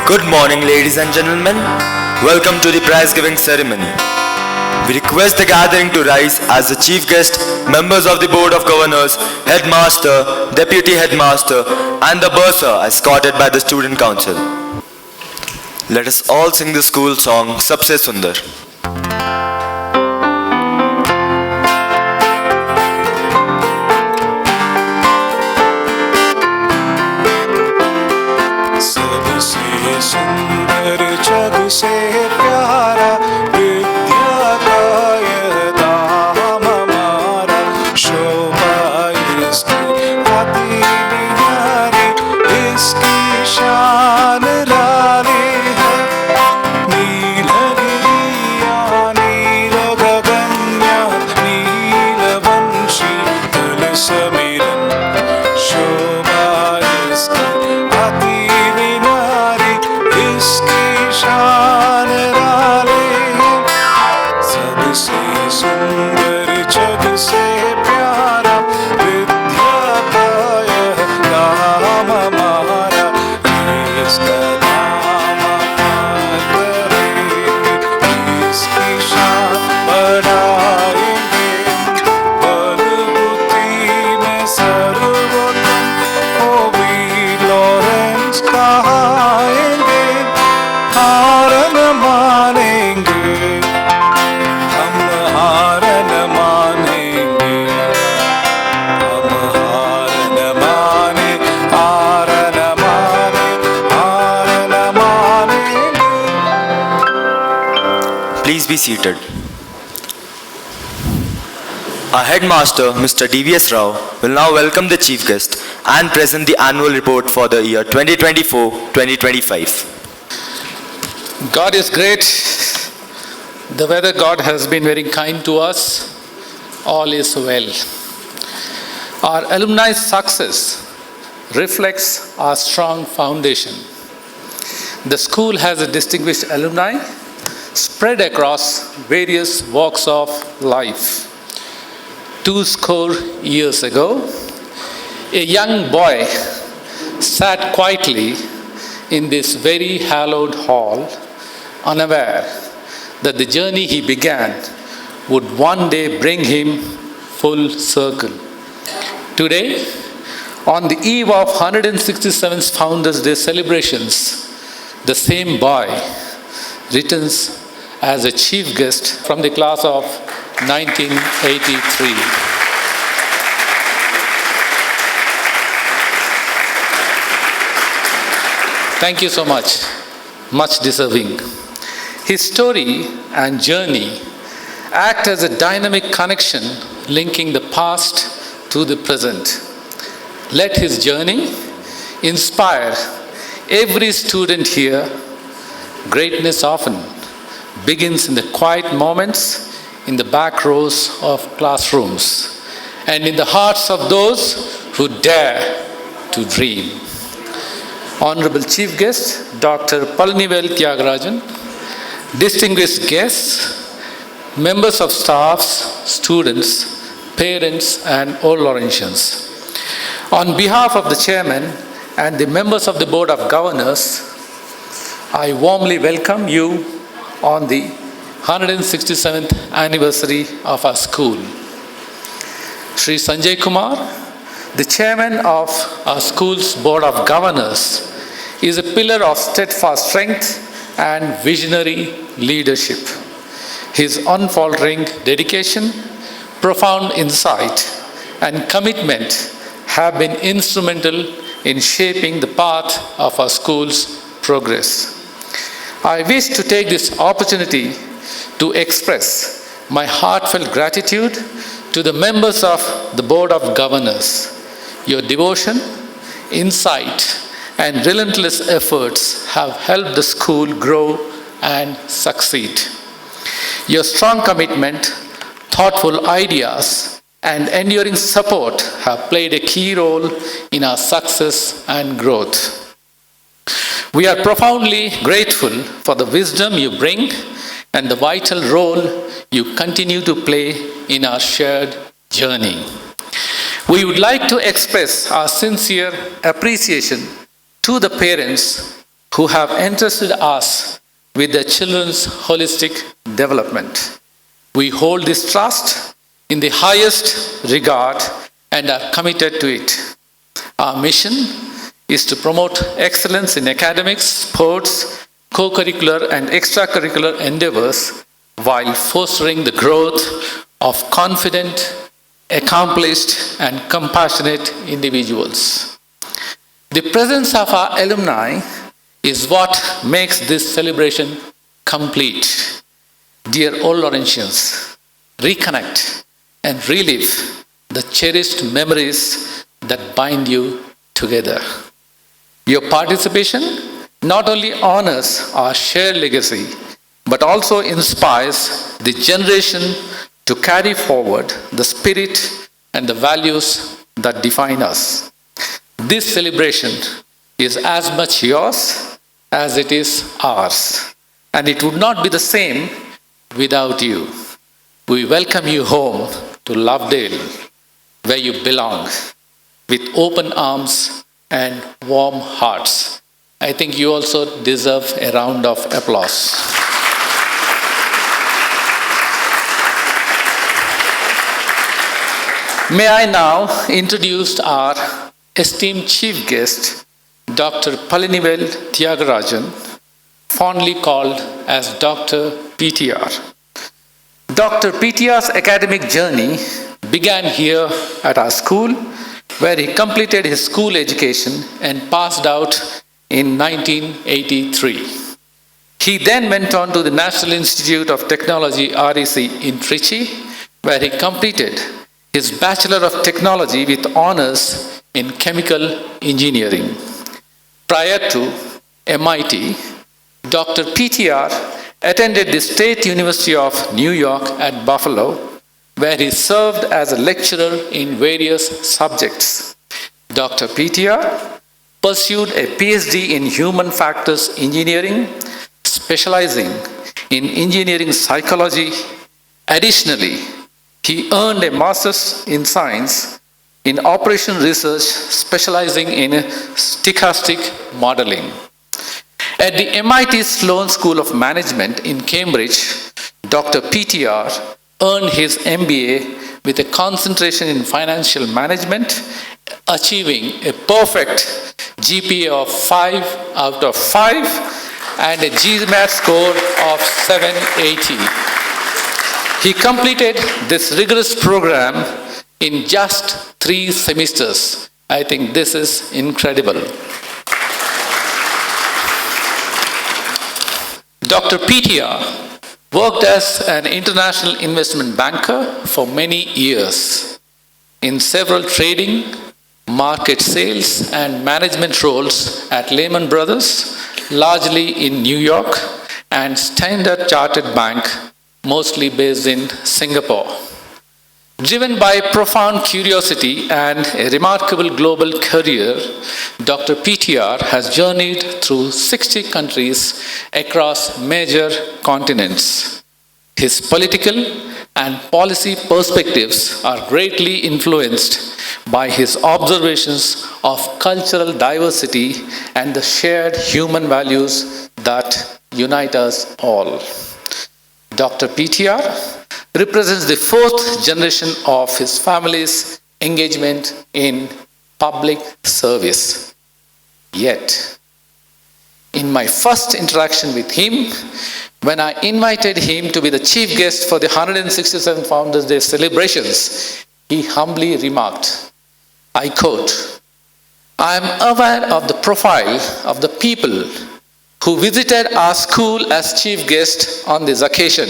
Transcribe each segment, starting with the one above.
Good morning, ladies and gentlemen. Welcome to the prize giving ceremony. We request the gathering to rise as the chief guest, members of the Board of Governors, Headmaster, Deputy Headmaster, and the bursar escorted by the Student Council. Let us all sing the school song Sabse Sundar. सुंदर जग से प्यारा विद्या का यह धाम हमारा शोभा इसकी अति निहारी इसकी शान रानी है नील गिरिया नील गगन्या नील वंशी तल समीरन शोभा इसकी अति इसकी शान राले सबसे सुंदर जग से प्यारा विद्या का यह नाम हमारा इसका नाम करेंगे इसकी शान बढ़ाएंगे बल बुद्धि में सर्वोत्तम ओ वीर लॉरेंस कहाएंगे हार न मानेंगे हम हार न मानेंगे हम हार न माने हार न माने हार न मानेंगे. Please be seated. Our headmaster, Mr. D.V.S. Rao, will now welcome the chief guest and present the annual report for the year 2024-2025. God is great. The weather God has been very kind to us. All is well. Our alumni success reflects our strong foundation. The school has a distinguished alumni spread across various walks of life. 20 years ago, a young boy sat quietly in this very hallowed hall, unaware that the journey he began would one day bring him full circle. Today, on the eve of 167th Founders Day celebrations, the same boy returns as a chief guest from the class of 1983. Thank you so much. Much deserving. His story and journey act as a dynamic connection linking the past to the present. Let his journey inspire every student here. Greatness often begins in the quiet moments in the back rows of classrooms and in the hearts of those who dare to dream. Honorable Chief Guest, Dr. Palanivel Thiaga, distinguished guests, members of staffs, students, parents, and all Laurentians. On behalf of the Chairman and the members of the Board of Governors, I warmly welcome you on the 167th anniversary of our school. Shri Sanjay Kumar, the Chairman of our school's Board of Governors, is a pillar of steadfast strength and visionary leadership. His unfaltering dedication, profound insight, and commitment have been instrumental in shaping the path of our school's progress. I wish to take this opportunity to express my heartfelt gratitude to the members of the Board of Governors. Your devotion, insight, and relentless efforts have helped the school grow and succeed. Your strong commitment, thoughtful ideas, and enduring support have played a key role in our success and growth. We are profoundly grateful for the wisdom you bring and the vital role you continue to play in our shared journey. We would like to express our sincere appreciation to the parents, who have entrusted us with their children's holistic development. We hold this trust in the highest regard and are committed to it. Our mission is to promote excellence in academics, sports, co-curricular and extracurricular endeavors while fostering the growth of confident, accomplished and compassionate individuals. The presence of our alumni is what makes this celebration complete. Dear old Laurentians, reconnect and relive the cherished memories that bind you together. Your participation not only honors our shared legacy, but also inspires the generation to carry forward the spirit and the values that define us. This celebration is as much yours as it is ours, and it would not be the same without you. We welcome you home to Lovedale, where you belong, with open arms and warm hearts. I think you also deserve a round of applause. May I now introduce our esteemed chief guest, Dr. Palanivel Thiaga Rajan, fondly called as Dr. PTR. Dr. PTR's academic journey began here at our school, where he completed his school education and passed out in 1983. He then went on to the National Institute of Technology, REC, in Trichy, where he completed his Bachelor of Technology with honors in Chemical Engineering. Prior to MIT, Dr. PTR attended the State University of New York at Buffalo, where he served as a lecturer in various subjects. Dr. PTR pursued a PhD in Human Factors Engineering, specializing in engineering psychology. Additionally, he earned a Master's in Science in Operation Research, specializing in stochastic modeling. At the MIT Sloan School of Management in Cambridge, Dr. PTR earned his MBA with a concentration in financial management, achieving a perfect GPA of 5 out of 5 and a GMAT score of 780. He completed this rigorous program in just 3 semesters. I think this is incredible. Dr. PTR worked as an international investment banker for many years in several trading, market sales, and management roles at Lehman Brothers, largely in New York, and Standard Chartered Bank, mostly based in Singapore. Driven by profound curiosity and a remarkable global career, Dr. PTR has journeyed through 60 countries across major continents. His political and policy perspectives are greatly influenced by his observations of cultural diversity and the shared human values that unite us all. Dr. PTR represents the 4th generation of his family's engagement in public service. Yet, in my first interaction with him, when I invited him to be the chief guest for the 167th Founders Day celebrations, he humbly remarked, I quote, I am aware of the profile of the people who visited our school as chief guest on this occasion,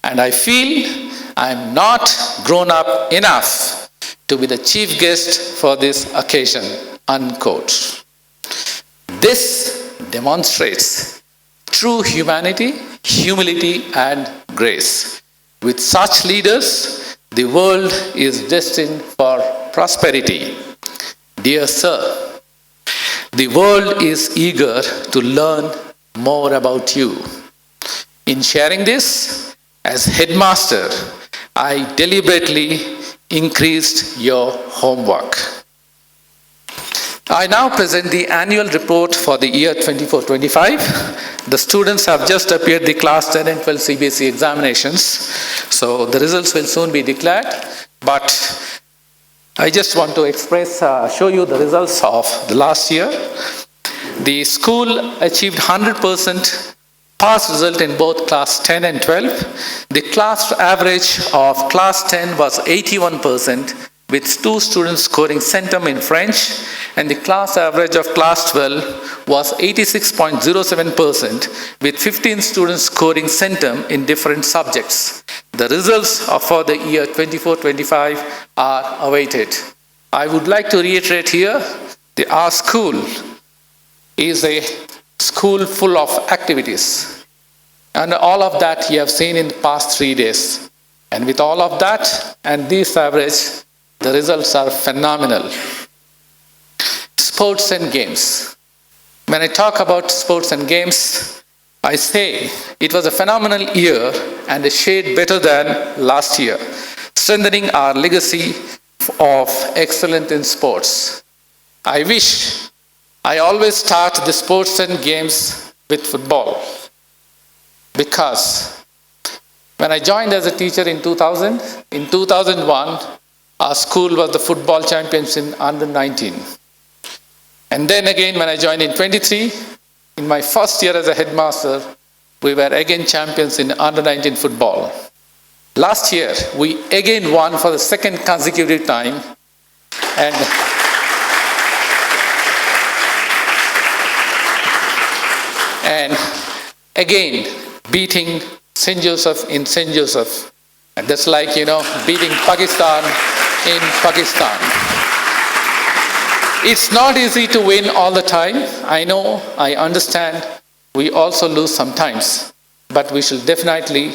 and I feel I am not grown up enough to be the chief guest for this occasion, unquote. This demonstrates true humanity, humility, and grace. With such leaders, the world is destined for prosperity. Dear sir, the world is eager to learn more about you. In sharing this, as headmaster, I deliberately increased your homework. I now present the annual report for the year 24-25. The students have just appeared the class 10 and 12 CBSE examinations, so the results will soon be declared. But I just want to show you the results of the last year. The school achieved 100% pass result in both class 10 and 12. The class average of class 10 was 81%, with 2 students scoring centum in French, and the class average of class 12 was 86.07%, with 15 students scoring centum in different subjects. The results for the year 24-25 are awaited. I would like to reiterate here, our school is a school full of activities. And all of that you have seen in the past 3 days. And with all of that and this average, the results are phenomenal. Sports and games. When I talk about sports and games, I say it was a phenomenal year and a shade better than last year, strengthening our legacy of excellence in sports. I wish I always start the sports and games with football, because when I joined as a teacher in 2000, in 2001, our school was the football champions in under 19. And then again, when I joined in 23, in my first year as a headmaster, we were again champions in under 19 football. Last year, we again won for the second consecutive time. And again, beating St. Joseph in St. Joseph. And that's like, beating Pakistan in Pakistan. It's not easy to win all the time. I know, I understand. We also lose sometimes. But we should definitely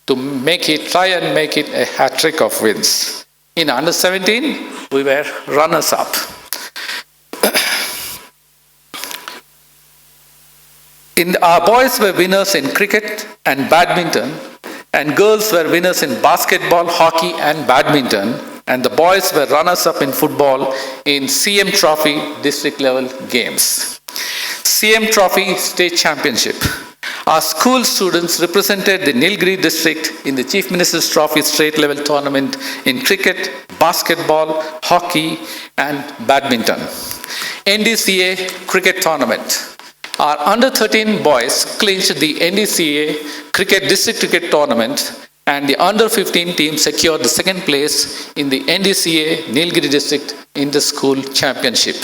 try and make it a hat trick of wins. In under 17, we were runners up. Our boys were winners in cricket and badminton, and girls were winners in basketball, hockey, and badminton, and the boys were runners-up in football in CM Trophy district level games. CM Trophy State Championship. Our school students represented the Nilgiri district in the Chief Minister's Trophy state level tournament in cricket, basketball, hockey, and badminton. NDCA cricket tournament. Our under 13 boys clinched the NDCA cricket district cricket tournament, and the under 15 team secured the second place in the NDCA Nilgiri district inter-school championship.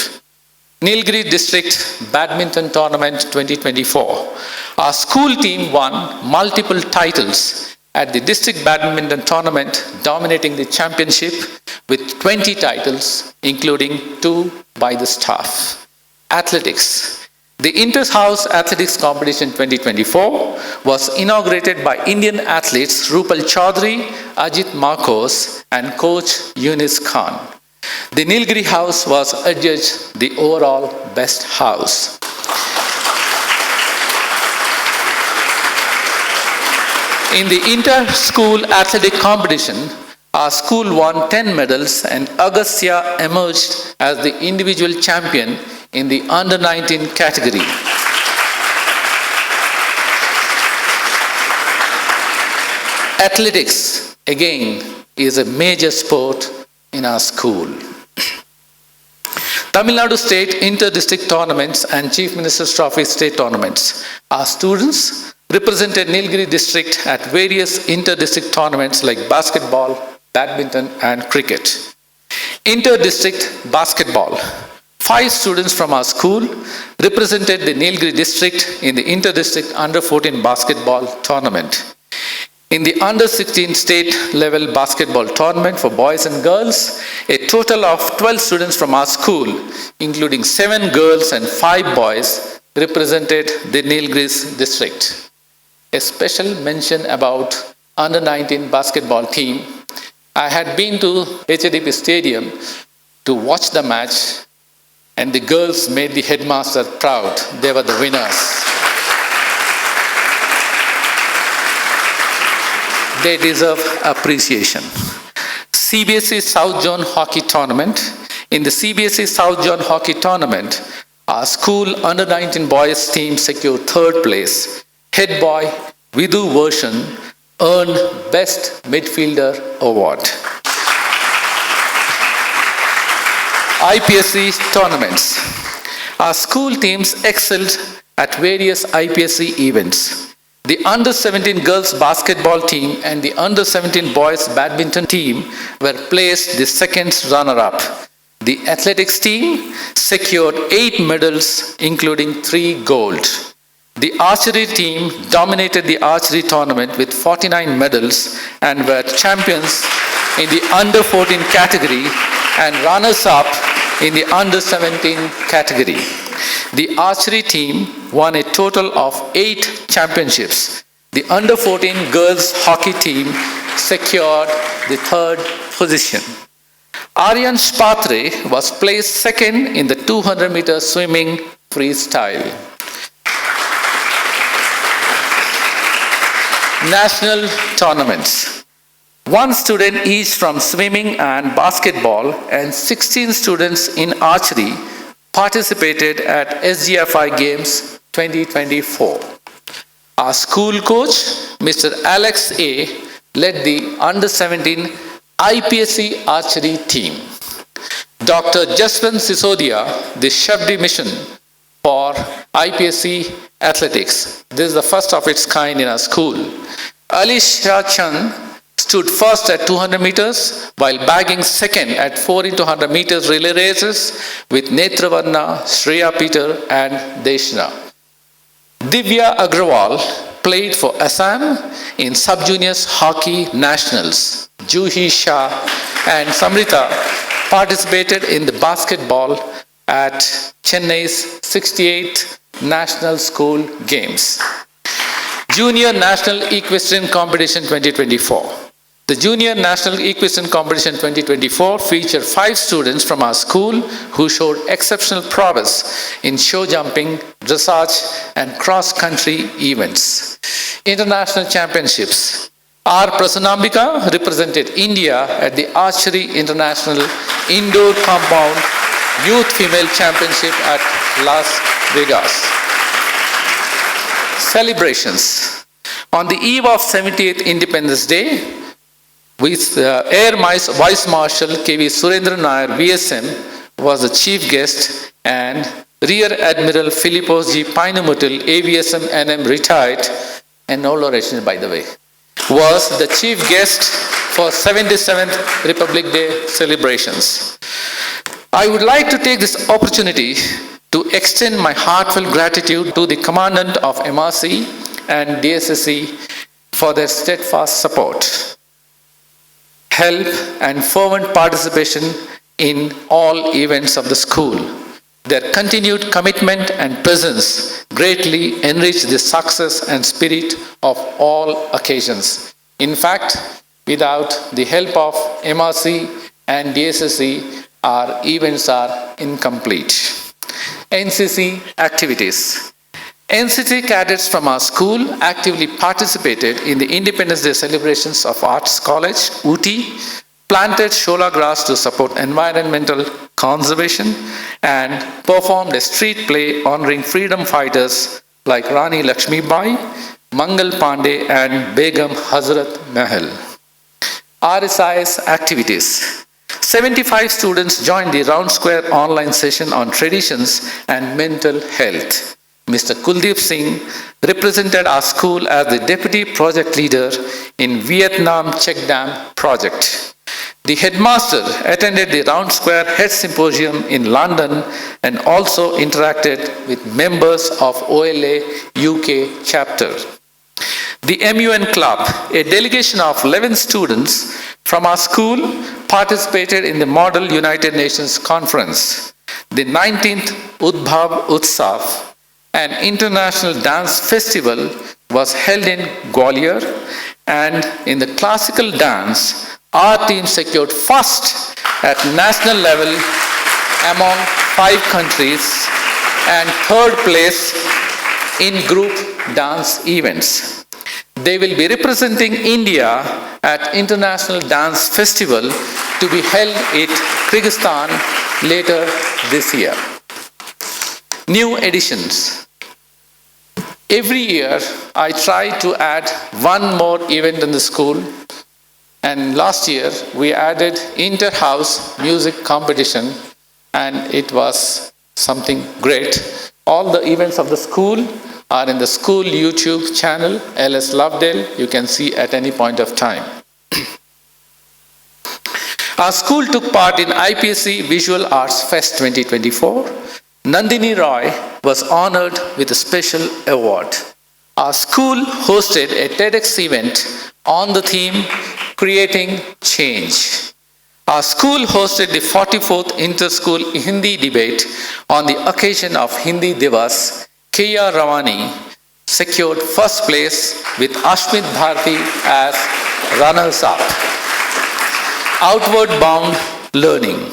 Nilgiri district badminton tournament 2024. Our school team won multiple titles at the district badminton tournament, dominating the championship with 20 titles, including 2 by the staff. Athletics. The Inter-House Athletics Competition 2024 was inaugurated by Indian athletes Rupal Chaudhary, Ajit Marcos, and coach Yunis Khan. The Nilgiri House was adjudged the overall best house. In the inter-school athletic competition, our school won 10 medals, and Agastya emerged as the individual champion in the under 19 category. Athletics, again, is a major sport in our school. Tamil Nadu State Inter-District Tournaments and Chief Minister's Trophy State Tournaments. Our students represented Nilgiri District at various inter-district tournaments like basketball, badminton, and cricket. Inter-district basketball. 5 students from our school represented the Nilgiri district in the inter-district under-14 basketball tournament. In the under-16 state level basketball tournament for boys and girls, a total of 12 students from our school, including 7 girls and 5 boys, represented the Nilgiri district. A special mention about under-19 basketball team. I had been to HDP Stadium to watch the match, and the girls made the headmaster proud. They were the winners. They deserve appreciation. CBSE South Zone Hockey Tournament. in the CBSE South Zone Hockey Tournament, our school under-19 boys team secured third place. Head boy Vidhu Version earned Best Midfielder Award. IPSC tournaments. Our school teams excelled at various IPSC events. The under-17 girls basketball team and the under-17 boys badminton team were placed the second runner-up. The athletics team secured 8 medals, including 3 gold. The archery team dominated the archery tournament with 49 medals and were champions in the under-14 category and runners-up in the under-17 category. The archery team won a total of 8 championships. The under-14 girls hockey team secured the 3rd position. Aryan Spatre was placed second in the 200-meter swimming freestyle. National tournaments. 1 student each from swimming and basketball and 16 students in archery participated at SGFI Games 2024. Our school coach, Mr. Alex A., led the under-17 IPSC archery team. Dr. Jaswant Sisodia, the chef de mission for IPSC athletics. This is the first of its kind in our school. Alisha Chand stood first at 200 meters while bagging second at 4 into 100 meters relay races with Netravarna, Shreya Peter and Deshna. Divya Agrawal played for Assam in sub-juniors hockey nationals. Juhi Shah and Samrita participated in the basketball at Chennai's 68th National School Games. Junior National Equestrian Competition 2024. The Junior National Equestrian Competition 2024 featured 5 students from our school who showed exceptional prowess in show jumping, dressage, and cross-country events. International Championships. R. Prasanambika represented India at the Archery International Indoor Compound Youth Female Championship at Las Vegas. Celebrations. On the eve of 78th Independence Day, with Air Vice Marshal K.V. Surendran Nair, VSM, was the chief guest, and Rear Admiral Philippos G. Painamutil, AVSM NM retired, and no oration by the way, was the chief guest for 77th Republic Day celebrations. I would like to take this opportunity to extend my heartfelt gratitude to the Commandant of MRC and DSSC for their steadfast support, help and fervent participation in all events of the school. Their continued commitment and presence greatly enrich the success and spirit of all occasions. In fact, without the help of MRC and DSSC, our events are incomplete. NCC activities. NCC cadets from our school actively participated in the Independence Day celebrations of Arts College, Ooty, planted shola grass to support environmental conservation, and performed a street play honoring freedom fighters like Rani Lakshmi Bai, Mangal Pandey, and Begum Hazrat Mahal. RSI's activities. 75 students joined the Round Square online session on traditions and mental health. Mr. Kuldeep Singh represented our school as the Deputy Project Leader in Vietnam Check Dam project. The Headmaster attended the Round Square Head Symposium in London and also interacted with members of OLA UK chapter. The MUN Club, a delegation of 11 students from our school, participated in the Model United Nations Conference. The 19th Udbhav Utsav, an international dance festival, was held in Gwalior, and in the classical dance, our team secured first at national level among 5 countries and third place in group dance events. They will be representing India at International Dance Festival to be held in Kyrgyzstan later this year. New additions. Every year, I try to add one more event in the school. And last year, we added inter-house music competition, and it was something great. All the events of the school are in the school YouTube channel, LS Lovedale. You can see at any point of time. Our school took part in IPSC Visual Arts Fest 2024. Nandini Roy was honored with a special award. Our school hosted a TEDx event on the theme Creating Change. Our school hosted the 44th Inter-School Hindi debate on the occasion of Hindi Divas. K.R. Ravani secured first place with Ashmit Bharti as runners-up. Outward bound learning.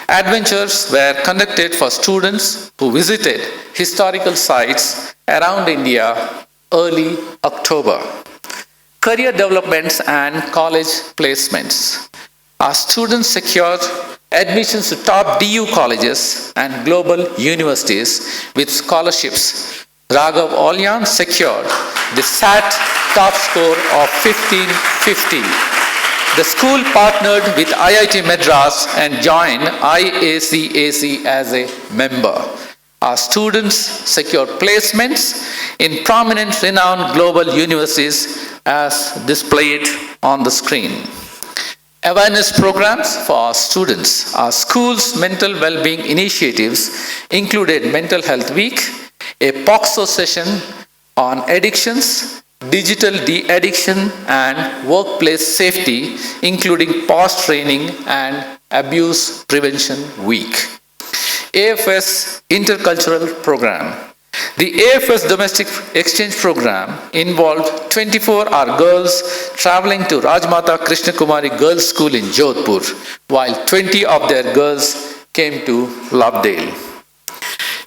Adventures were conducted for students who visited historical sites around India early October. Career developments and college placements. Our students secured admissions to top DU colleges and global universities with scholarships. Raghav Olyan secured the SAT top score of 1550. The school partnered with IIT Madras and joined IACAC as a member. Our students secured placements in prominent renowned global universities as displayed on the screen. Awareness programs for our students. Our school's mental well-being initiatives included Mental Health Week, a POXO session on addictions, digital de-addiction and workplace safety, including POS training and Abuse Prevention Week. AFS Intercultural Program. The AFS Domestic Exchange Program involved 24-hour girls traveling to Rajmata Krishna Kumari Girls' School in Jodhpur, while 20 of their girls came to Lovedale.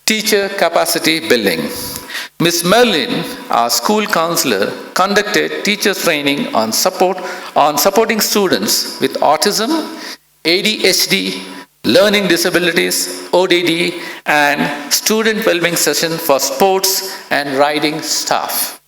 Teacher capacity building. Ms. Merlin, our school counselor, conducted teachers training on supporting students with autism, ADHD, learning disabilities, ODD, and student well-being session for sports and riding staff.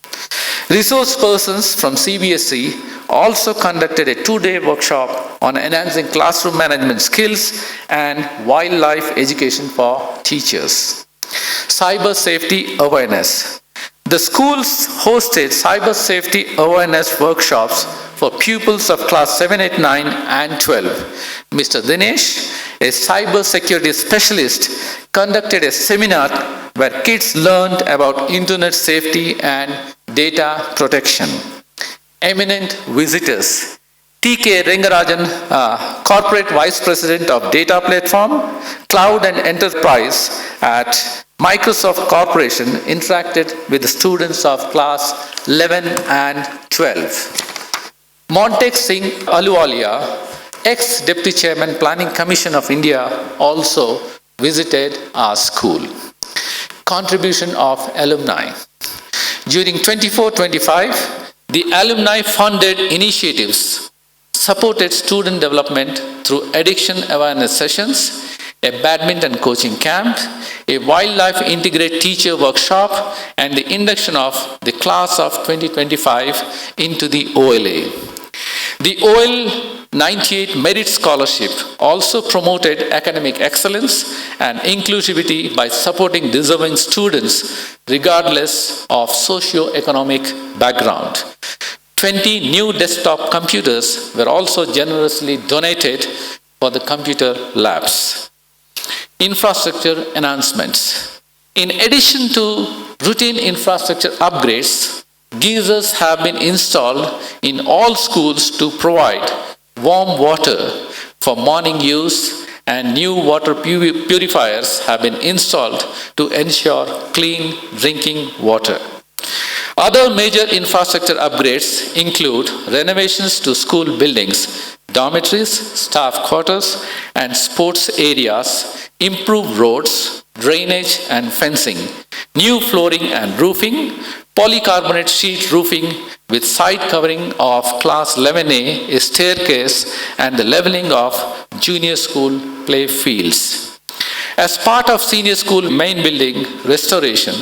Resource persons from CBSE also conducted a 2-day workshop on enhancing classroom management skills and wildlife education for teachers. Cyber safety awareness. The schools hosted cyber safety awareness workshops for pupils of class 7, 8, 9, and 12. Mr. Dinesh, a cyber security specialist, conducted a seminar where kids learned about internet safety and data protection. Eminent visitors. TK Rengarajan, Corporate Vice President of Data Platform, Cloud and Enterprise at Microsoft Corporation, interacted with the students of class 11 and 12. Montek Singh Aluwalia, ex-Deputy Chairman Planning Commission of India, also visited our school. Contribution of alumni. During 24-25, the alumni funded initiatives supported student development through addiction awareness sessions, a badminton coaching camp, a wildlife integrated teacher workshop, and the induction of the class of 2025 into the OLA. The OL 98 Merit Scholarship also promoted academic excellence and inclusivity by supporting deserving students regardless of socio-economic background. 20 new desktop computers were also generously donated for the computer labs. Infrastructure enhancements. In addition to routine infrastructure upgrades, geysers have been installed in all schools to provide warm water for morning use, and new water purifiers have been installed to ensure clean drinking water. Other major infrastructure upgrades include renovations to school buildings, dormitories, staff quarters, and sports areas, improved roads, drainage and fencing, new flooring and roofing, polycarbonate sheet roofing with side covering of Class 11A, a staircase, and the leveling of junior school play fields. As part of senior school main building restoration,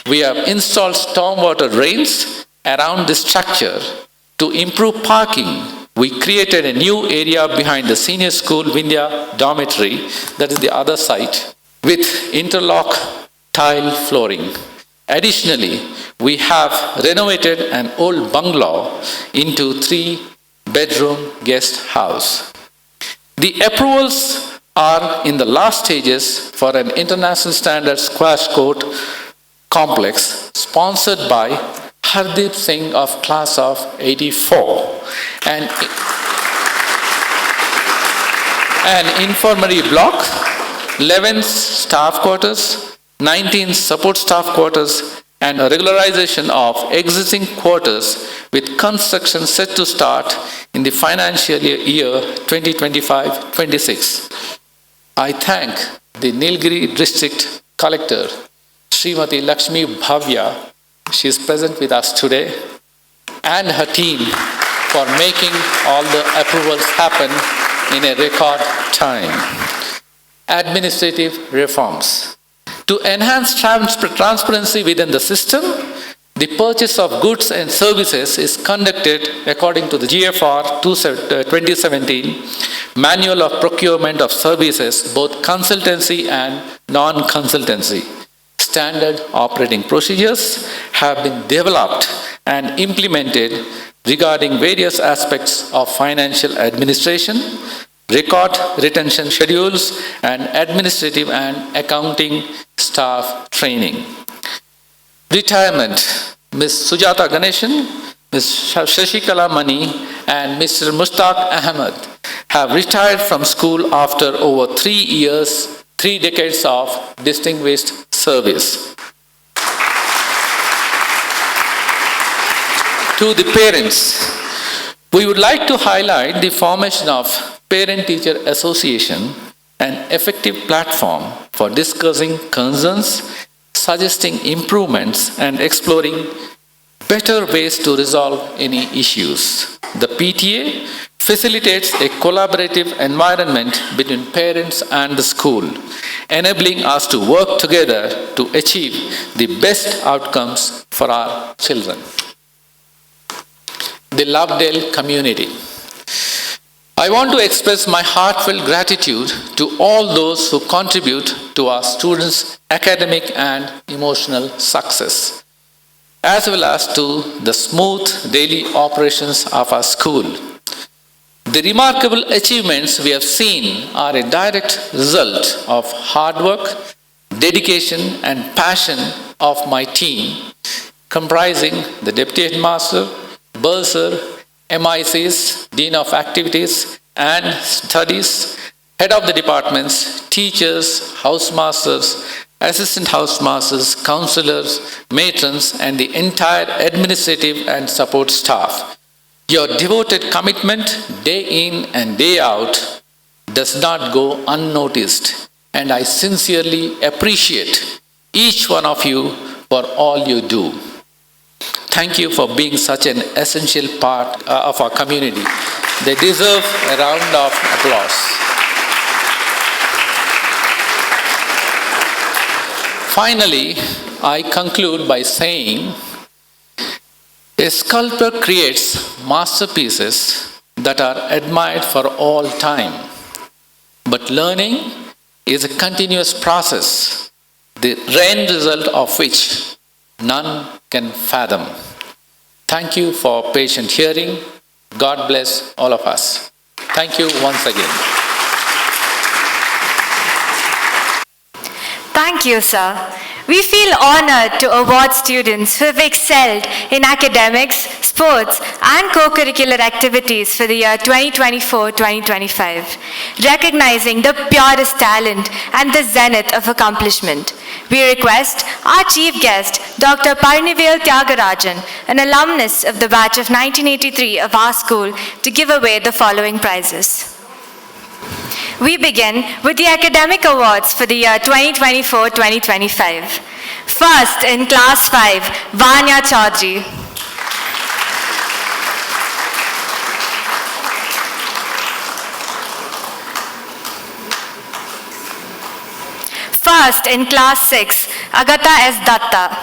we have installed stormwater drains around the structure. To improve parking, we created a new area behind the senior school Vindhya dormitory, that is the other side, with interlock tile flooring. Additionally, we have renovated an old bungalow into 3-bedroom guest house. The approvals are in the last stages for an international standard squash court complex sponsored by Hardeep Singh of class of 84, and an infirmary block, 11 staff quarters, 19 support staff quarters, and a regularization of existing quarters with construction set to start in the financial year 2025-26. I thank the Nilgiri District Collector, Srimati Lakshmi Bhavya, she is present with us today, and her team for making all the approvals happen in a record time. Administrative reforms. To enhance transparency within the system, the purchase of goods and services is conducted according to the GFR 2017 Manual of Procurement of Services, both consultancy and non-consultancy. Standard operating procedures have been developed and implemented regarding various aspects of financial administration, record retention schedules, and administrative and accounting staff training. Retirement. Ms. Sujata Ganeshan, Ms. Shashikala Mani, and Mr. Mushtaq Ahmed have retired from school after over 3 decades of distinguished service. To the parents, we would like to highlight the formation of Parent-Teacher Association, an effective platform for discussing concerns, suggesting improvements, and exploring better ways to resolve any issues. The PTA facilitates a collaborative environment between parents and the school, enabling us to work together to achieve the best outcomes for our children. The Lovedale community. I want to express my heartfelt gratitude to all those who contribute to our students' academic and emotional success, as well as to the smooth daily operations of our school. The remarkable achievements we have seen are a direct result of hard work, dedication, and passion of my team, comprising the Deputy Headmaster, Bursar, MICs, Dean of Activities and Studies, Head of the Departments, teachers, housemasters, assistant housemasters, counselors, matrons, and the entire administrative and support staff. Your devoted commitment, day in and day out, does not go unnoticed, and I sincerely appreciate each one of you for all you do. Thank you for being such an essential part of our community. They deserve a round of applause. Finally, I conclude by saying, a sculptor creates masterpieces that are admired for all time. But learning is a continuous process, the end result of which none can fathom. Thank you for patient hearing. God bless all of us. Thank you once again. Thank you, sir. We feel honored to award students who have excelled in academics, sports, and co-curricular activities for the year 2024-2025, recognizing the purest talent and the zenith of accomplishment. We request our chief guest, Dr. Palanivel Thiaga, an alumnus of the batch of 1983 of our school, to give away the following prizes. We begin with the academic awards for the year 2024-2025. First in class 5, Vanya Chaudhary. First in class 6, Agata S. Datta.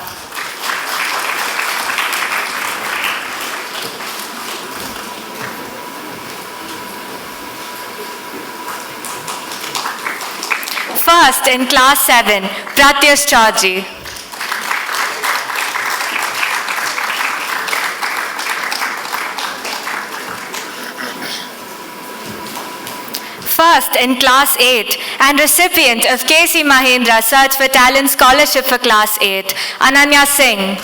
First in class 7, Pratyush Chaudhary. First in class 8 and recipient of K.C. Mahendra Search for Talent Scholarship for class 8, Ananya Singh.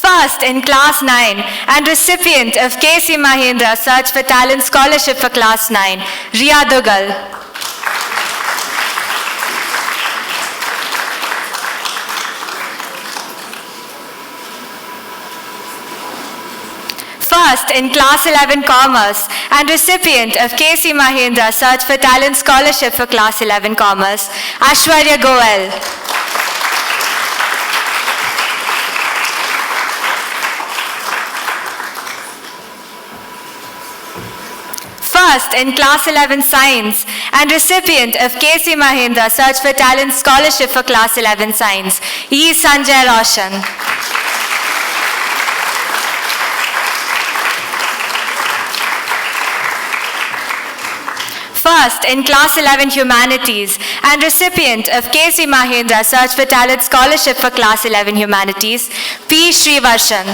First in class 9 and recipient of K.C. Mahendra Search for Talent Scholarship for class 9, Riya Dugal. First in class 11 Commerce and recipient of K.C. Mahendra Search for Talent Scholarship for class 11 Commerce, Ashwarya Goel. First in class 11 Science and recipient of K.C. Mahendra Search for Talent Scholarship for class 11 Science, E. Sanjay Roshan. First in class 11 Humanities and recipient of K.C. Mahendra Search for Talent Scholarship for class 11 Humanities, P. Srivarshan.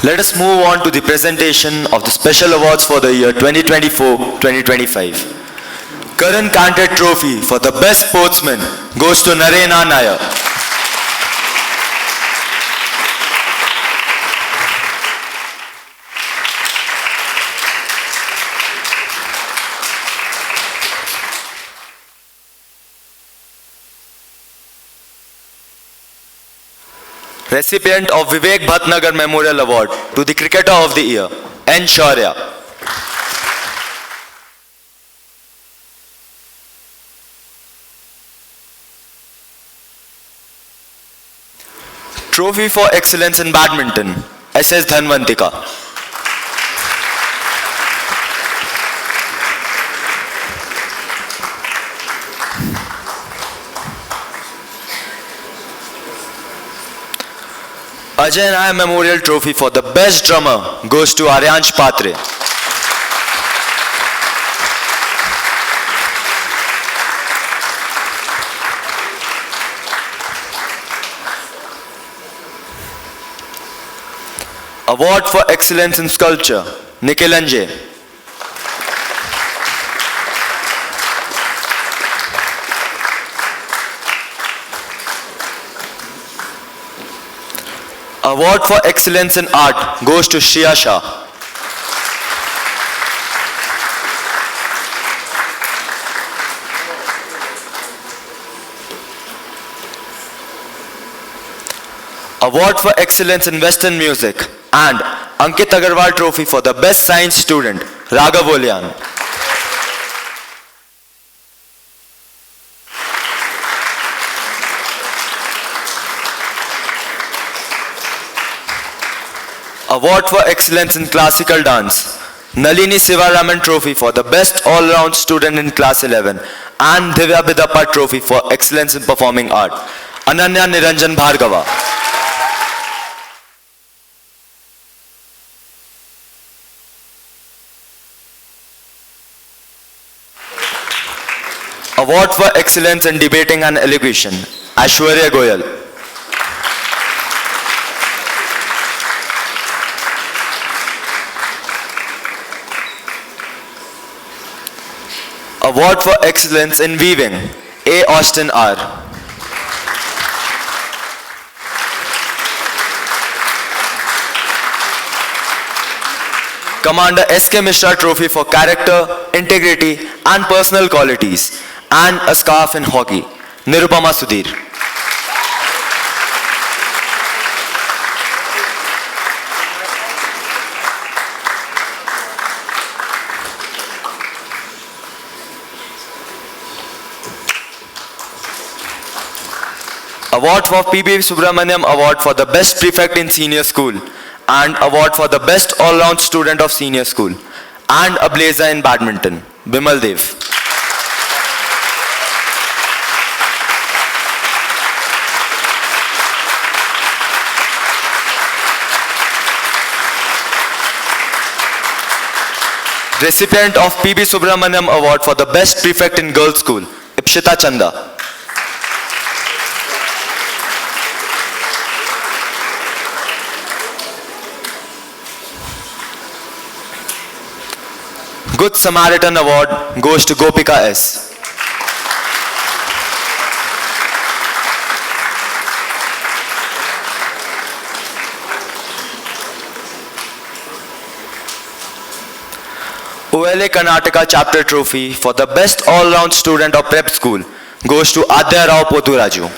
Let us move on to the presentation of the special awards for the year 2024-2025. Karan Kanted Trophy for the Best Sportsman goes to Narena Nair. Recipient of Vivek Bhatnagar Memorial Award to the Cricketer of the Year, N. Shaurya. Trophy for Excellence in Badminton, S.S. Dhanvantika. Ajay Nair Memorial Trophy for the Best Drummer goes to Aryansh Patre. Award for Excellence in Sculpture, Nikhilanje. Award for Excellence in Art goes to Shriya Shah. Award for Excellence in Western Music and Ankit Agarwal Trophy for the Best Science Student, Raghav Olyan. Award for Excellence in Classical Dance, Nalini Sivaraman Trophy for the Best All-Round Student in Class 11 and Divya Bidappa Trophy for Excellence in Performing Art, Ananya Niranjan Bhargava. Award for Excellence in Debating and Elocution, Aishwarya Goyal. Award for Excellence in Weaving, A. Austin R. Commander S.K. Mishra Trophy for character, integrity and personal qualities, and a scarf in hockey, Nirupama Sudhir. Award for P.B. Subramaniam Award for the Best Prefect in Senior School, and Award for the Best All-Round Student of Senior School, and a Blazer in Badminton, Bimal Dev. Recipient of P.B. Subramaniam Award for the Best Prefect in Girls School, Ipshita Chanda. Good Samaritan Award goes to Gopika S. OLA Karnataka Chapter Trophy for the Best All-Round Student of Prep School goes to Adya Rao Poturaju.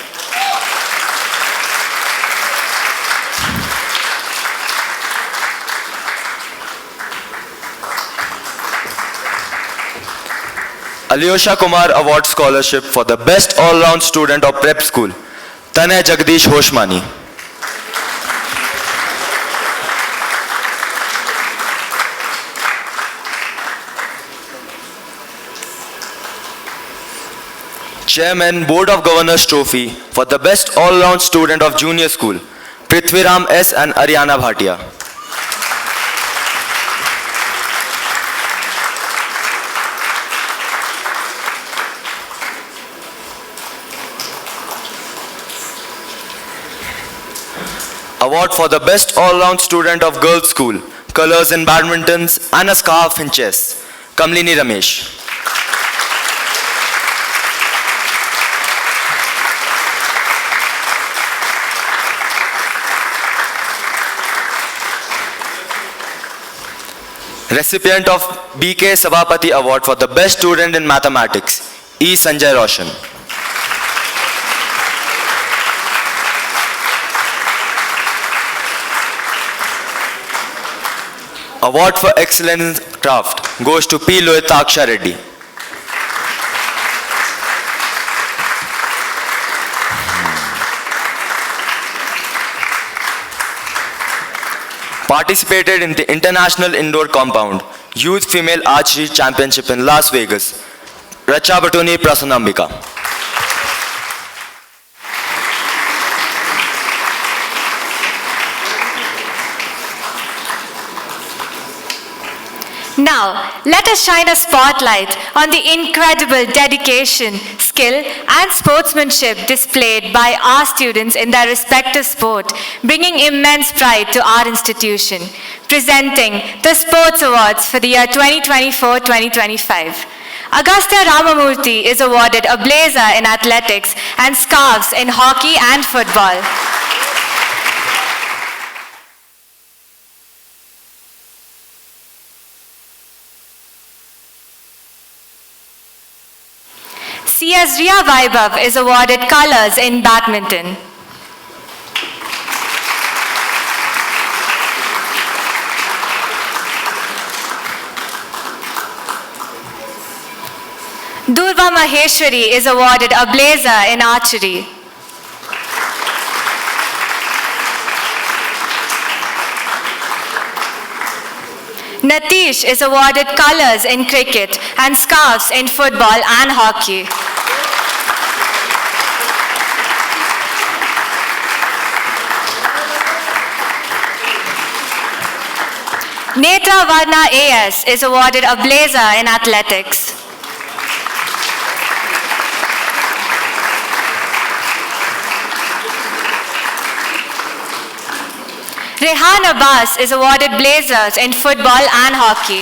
Alyosha Kumar Award Scholarship for the Best All-Round Student of Prep School, Tanay Jagdish Hoshmani. Chairman Board of Governors Trophy for the Best All-Round Student of Junior School, Prithviram S. and Ariana Bhatia. Award for the Best All-Round Student of Girls School, Colors in Badmintons and a Scarf in Chess, Kamlini Ramesh. Recipient of BK Savapati Award for the Best Student in Mathematics, E. Sanjay Roshan. Award for Excellence in Craft goes to P. Lohitaksha Reddy. Participated in the International Indoor Compound Youth Female Archery Championship in Las Vegas, Racha Batuni Prasanambika. Now, let us shine a spotlight on the incredible dedication, skill, and sportsmanship displayed by our students in their respective sport, bringing immense pride to our institution. Presenting the Sports Awards for the year 2024-2025. Agastya Ramamurthy is awarded a blazer in athletics and scarves in hockey and football. C.S. Riya Vaibhav is awarded colors in badminton. Durva Maheshwari is awarded a blazer in archery. Natish is awarded colors in cricket and scarves in football and hockey. Netra Varna A.S. is awarded a blazer in athletics. Rehan Abbas is awarded blazers in football and hockey.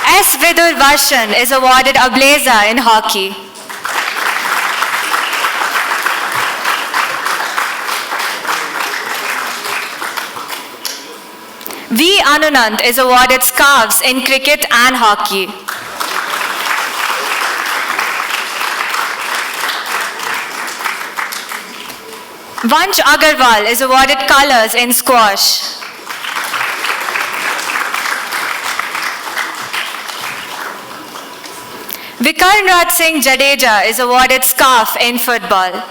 S. Vidur Varshan is awarded a blazer in hockey. V. Anunant is awarded scarves in cricket and hockey. Vansh Agarwal is awarded colors in squash. Vikarn Raj Singh Jadeja is awarded scarf in football.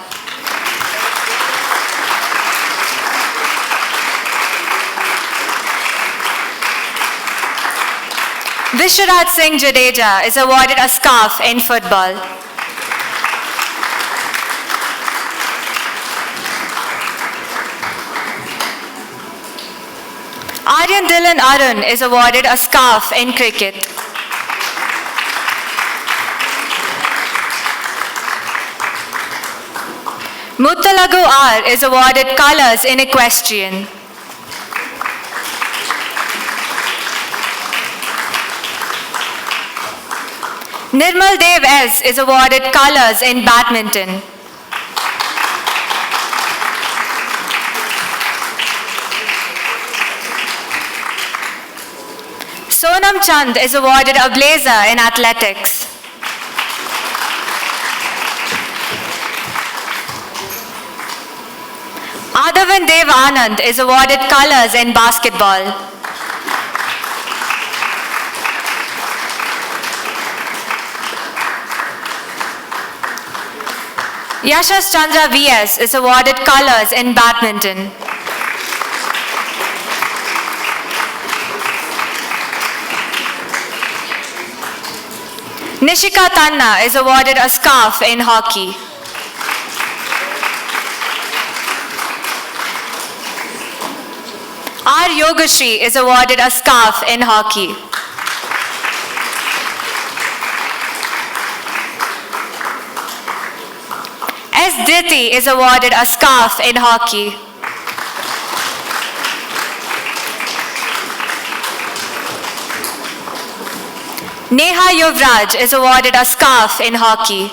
Vishwaraj Singh Jadeja is awarded a scarf in football. Aryan Dylan Arun is awarded a scarf in cricket. Muttalagu R is awarded colors in equestrian. Nirmal Dev S is awarded colors in badminton. Sonam Chand is awarded a blazer in athletics. Adavan Dev Anand is awarded colors in basketball. Yashas Chandra VS is awarded colors in badminton. Nishika Tanna is awarded a scarf in hockey. R. Yogashri is awarded a scarf in hockey. S. Dhriti is awarded a scarf in hockey. Neha Yuvraj is awarded a scarf in hockey.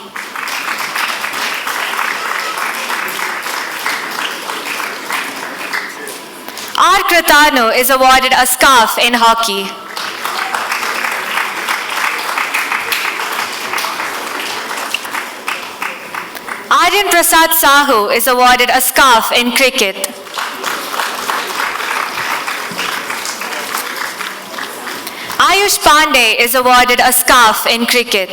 R. Kritanu is awarded a scarf in hockey. Aryan Prasad Sahu is awarded a scarf in cricket. Ayush Pandey is awarded a scarf in cricket.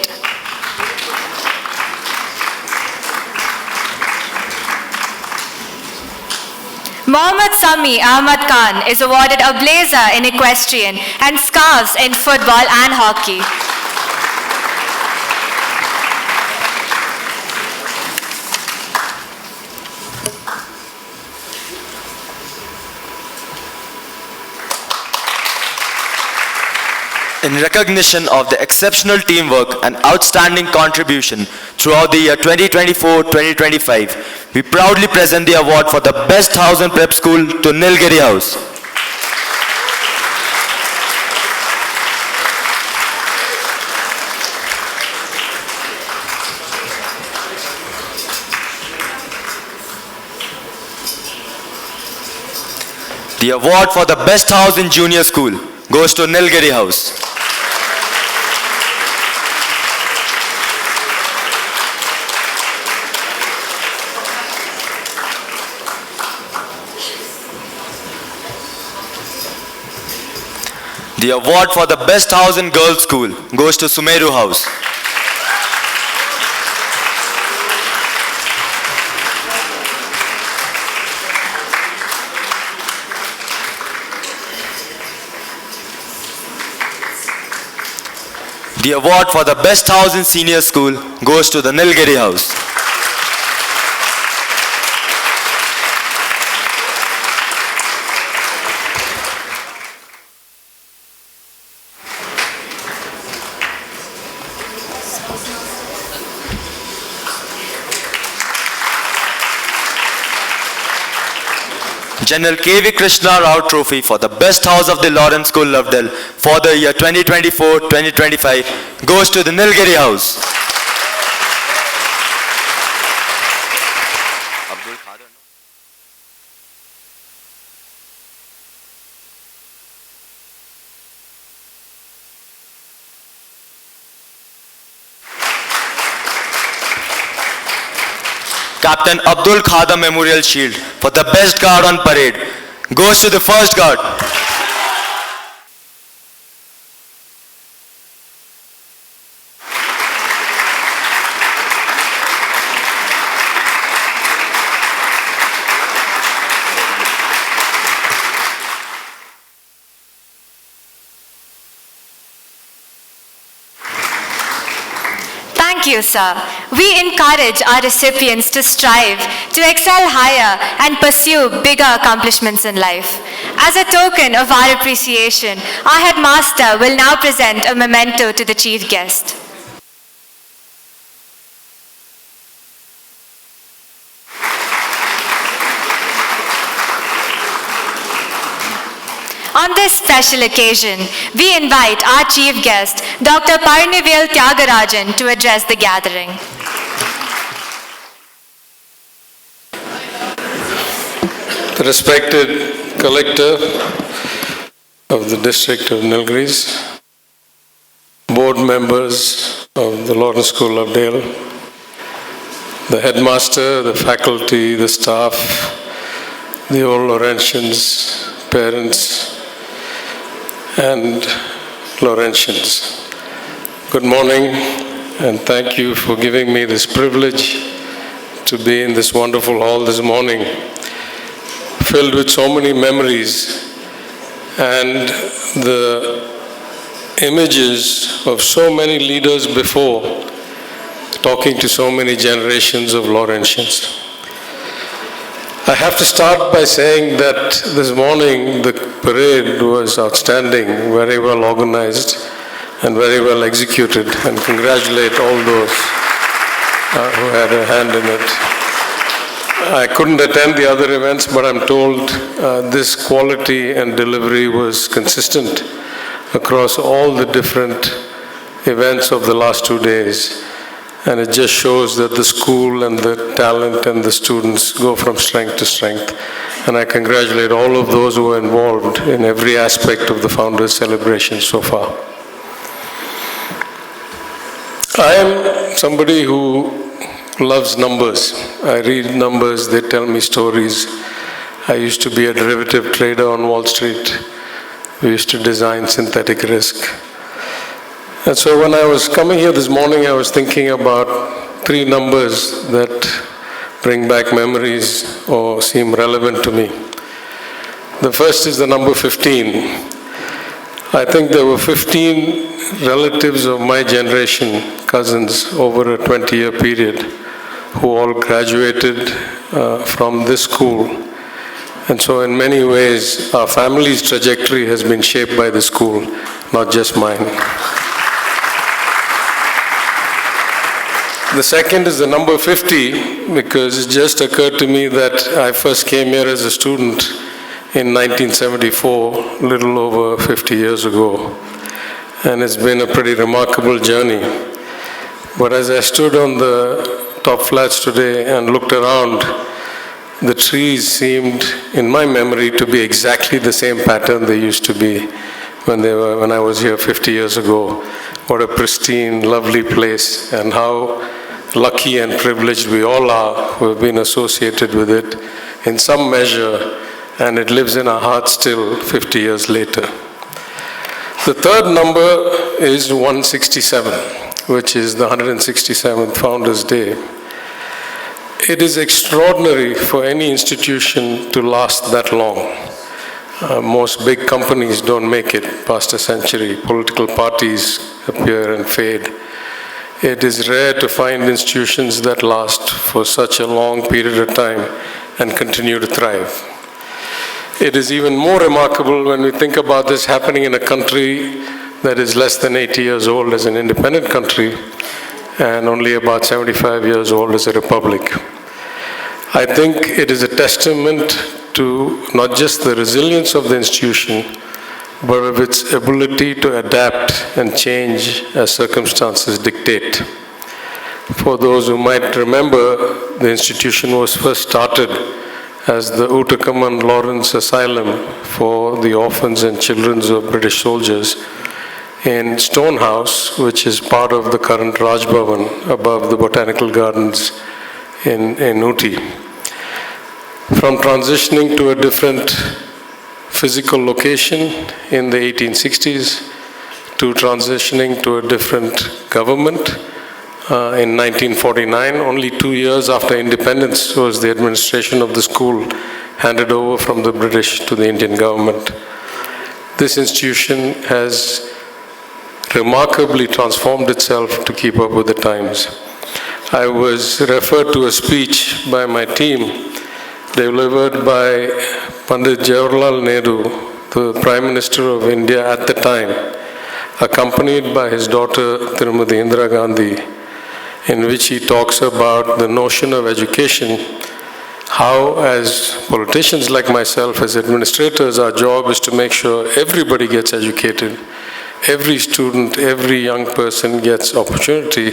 Mohammad Sami Ahmad Khan is awarded a blazer in equestrian and scarves in football and hockey. In recognition of the exceptional teamwork and outstanding contribution throughout the year 2024-2025, we proudly present the award for the Best House and Prep School to Nilgiri House. The award for the Best House in Junior School goes to Nilgiri House. The award for the Best House in Girls' School goes to Sumeru House. The award for the Best House in Senior School goes to the Nilgiri House. General K.V. Krishna Rao Trophy for the Best House of the Lawrence School, Lovedale for the year 2024-2025 goes to the Nilgiri House. Captain Abdul Khadam Memorial Shield for the best guard on parade goes to the first guard. Thank you, sir. We encourage our recipients to strive to excel higher and pursue bigger accomplishments in life. As a token of our appreciation, our headmaster will now present a memento to the chief guest. On this special occasion, we invite our chief guest, Dr. Palanivel Thiaga to address the gathering. The respected collector of the district of Nilgiris, board members of the Lawrence School of Dale, the headmaster, the faculty, the staff, the old Laurentians, parents, and Laurentians. Good morning, and thank you for giving me this privilege to be in this wonderful hall this morning, filled with so many memories and the images of so many leaders before, talking to so many generations of Laurentians. I have to start by saying that this morning the parade was outstanding, very well organized and very well executed, and congratulate all those who had a hand in it. I couldn't attend the other events, but I'm told this quality and delivery was consistent across all the different events of the last 2 days. And it just shows that the school and the talent and the students go from strength to strength. And I congratulate all of those who were involved in every aspect of the Founders' celebration so far. I am somebody who loves numbers. I read numbers, they tell me stories. I used to be a derivative trader on Wall Street. We used to design synthetic risk. And so when I was coming here this morning, I was thinking about 3 numbers that bring back memories or seem relevant to me. The first is the number 15. I think there were 15 relatives of my generation, cousins, over a 20-year period, who all graduated from this school. And so in many ways, our family's trajectory has been shaped by the school, not just mine. The second is the number 50, because it just occurred to me that I first came here as a student in 1974, a little over 50 years ago. And it's been a pretty remarkable journey. But as I stood on the top flats today and looked around, the trees seemed, in my memory, to be exactly the same pattern they used to be when I was here 50 years ago. What a pristine, lovely place, and how lucky and privileged we all are who have been associated with it in some measure, and it lives in our hearts still 50 years later. The third number is 167, which is the 167th Founders' Day. It is extraordinary for any institution to last that long. Most big companies don't make it past a century. Political parties appear and fade. It is rare to find institutions that last for such a long period of time and continue to thrive. It is even more remarkable when we think about this happening in a country that is less than 80 years old as an independent country and only about 75 years old as a republic. I think it is a testament to not just the resilience of the institution, but of its ability to adapt and change as circumstances dictate. For those who might remember, the institution was first started as the Uttakaman Lawrence Asylum for the orphans and children of British soldiers in Stonehouse, which is part of the current Raj Bhavan above the Botanical Gardens in Uti. From transitioning to a different physical location in the 1860s to transitioning to a different government in 1949, only 2 years after independence was the administration of the school handed over from the British to the Indian government. This institution has remarkably transformed itself to keep up with the times. I was referred to a speech by my team delivered by Pandit Jawaharlal Nehru, the Prime Minister of India at the time, accompanied by his daughter Srimati Indira Gandhi, in which he talks about the notion of education, how as politicians like myself, as administrators, our job is to make sure everybody gets educated, every student, every young person gets opportunity,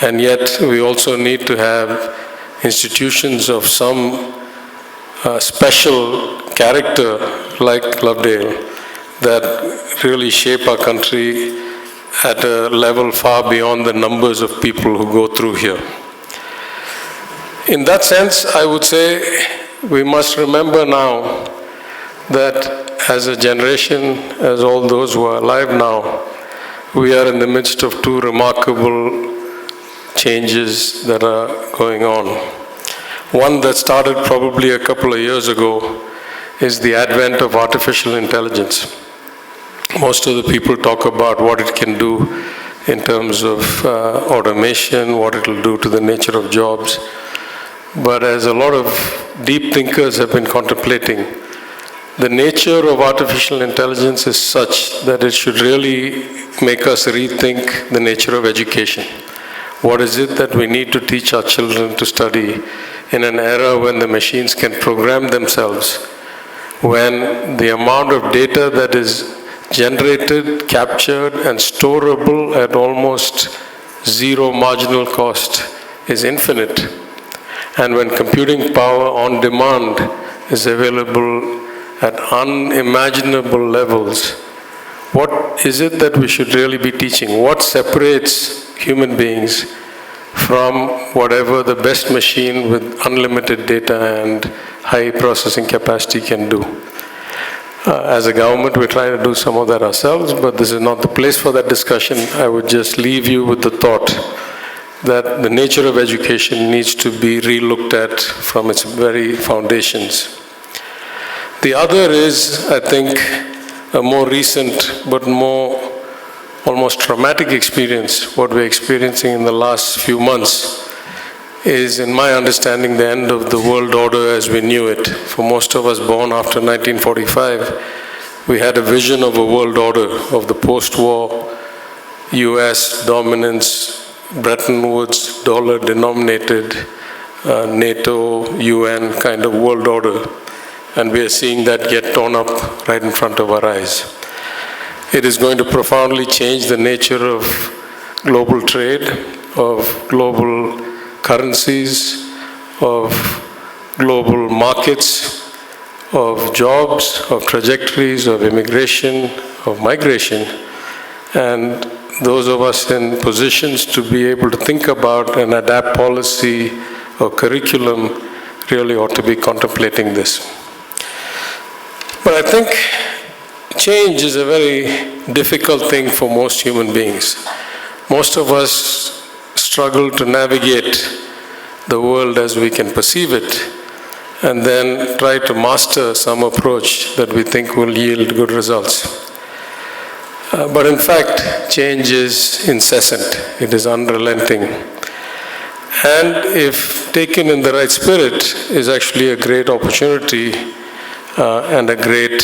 and yet we also need to have institutions of some special character like Lovedale that really shape our country at a level far beyond the numbers of people who go through here. In that sense, I would say we must remember now that as a generation, as all those who are alive now, we are in the midst of two remarkable changes that are going on. One that started probably a couple of years ago is the advent of artificial intelligence. Most of the people talk about what it can do in terms of automation, what it will do to the nature of jobs. But as a lot of deep thinkers have been contemplating, the nature of artificial intelligence is such that it should really make us rethink the nature of education. What is it that we need to teach our children to study in an era when the machines can program themselves, when the amount of data that is generated, captured, and storable at almost zero marginal cost is infinite, and when computing power on demand is available at unimaginable levels? What is it that we should really be teaching? What separates human beings from whatever the best machine with unlimited data and high processing capacity can do? As a government, we're trying to do some of that ourselves, but this is not the place for that discussion. I would just leave you with the thought that the nature of education needs to be re-looked at from its very foundations. The other is, I think, a more recent but more almost traumatic experience. What we're experiencing in the last few months is, in my understanding, the end of the world order as we knew it. For most of us born after 1945, we had a vision of a world order, of the post-war US dominance, Bretton Woods, dollar-denominated, NATO, UN kind of world order. And we are seeing that get torn up right in front of our eyes. It is going to profoundly change the nature of global trade, of global currencies, of global markets, of jobs, of trajectories, of immigration, of migration. And those of us in positions to be able to think about and adapt policy or curriculum really ought to be contemplating this. But I think change is a very difficult thing for most human beings. Most of us struggle to navigate the world as we can perceive it, and then try to master some approach that we think will yield good results. But in fact, change is incessant. It is unrelenting. And if taken in the right spirit, is actually a great opportunity and a great